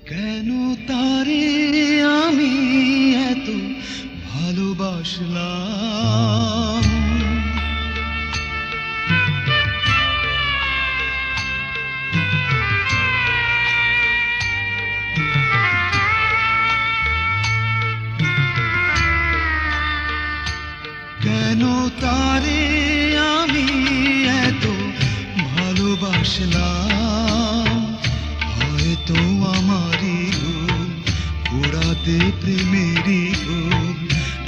কেন তারে আমি এত ভালোবাসলাম, কেন তারে আমি এত ভালোবাসলাম। হয়তো আমারই ভুল, পোড়াতে প্রেমেরই ফুল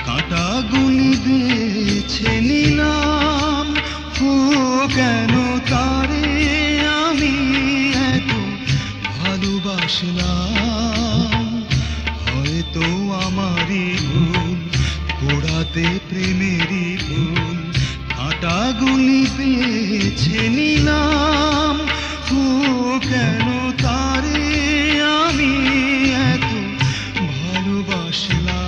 কাঁটা গুলি বেছে নিলাম। ও কেন তারে আমি এত ভালোবাসলাম। হয়তো আমারই ভুল, পোড়াতে প্রেমেরই ফুল কাঁটা গুলি বেছে নিলাম। ও কেন তারে আমি এত ভালোবাসলাম।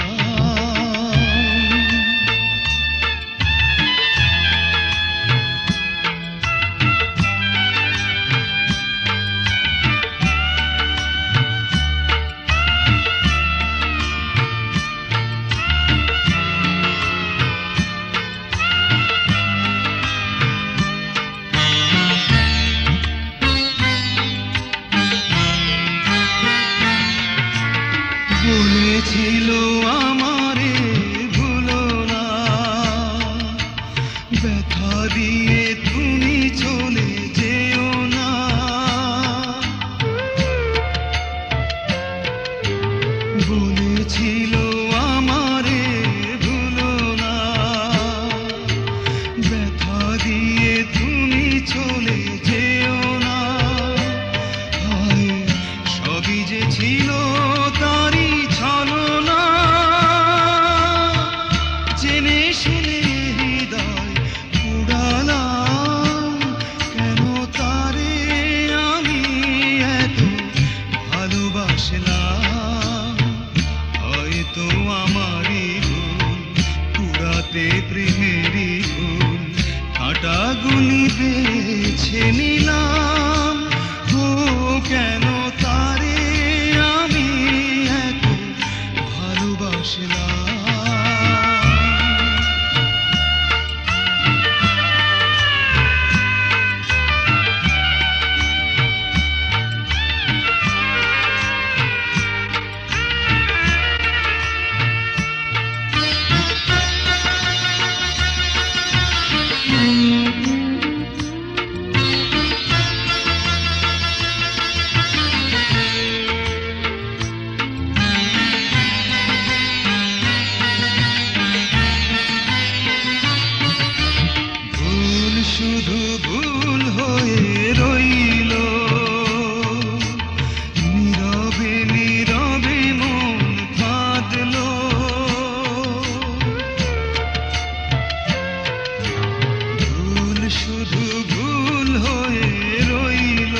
বলেছিল আমারে ভুলো না, ব্যথা দিয়ে তুমি চলে যেও না। বলেছিল আমারে ভুলো না, ব্যথা দিয়ে তুমি চলে যেও না। হায় সবই যে ছিল তারি ছলনা, জেনে শুনে হৃদয় পুড়ালাম। কেন তারে আমি এত ভালোবাসলাম। হয়তো আমারই ভুল, পুড়াতে প্রেমেরই ফুল কাঁটা গুলি বেছে নিলাম। ও কেন তারে আমি এত ভালোবাসলাম। শুধু ভুল হয়ে রইল, নীরবে নীরবে মন কাঁদলো। ভুল শুধু ভুল হয়ে রইল,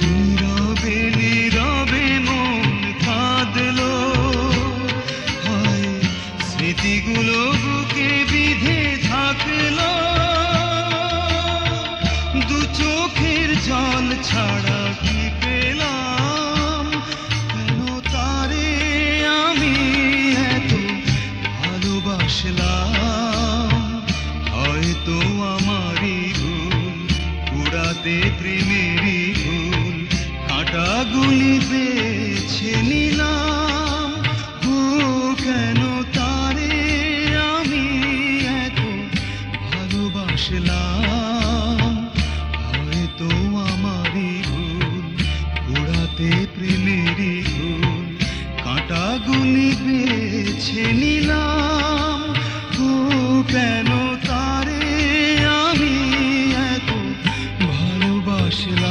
নীরবে নীরবে মন কাঁদলো। হায় স্মৃতিগুলো বুকে বিধে থাকলো, দু চোখের জল ছাড়া কি পেলাম। কেন তারে আমি এত ভালোবাসলাম। হয়তো আমারই ভুল, পুড়াতে প্রেমেরই ফুল কাঁটা গুলি বেছে নিলাম। ও কেন তারে আমি এত ভালোবাসলাম। হয়তো আমারই ভুল, পোড়াতে প্রেমেরই ফুল কাঁটা গুলি বেছে নিলাম। ও কেন তারে আমি এত ভালোবাসলাম।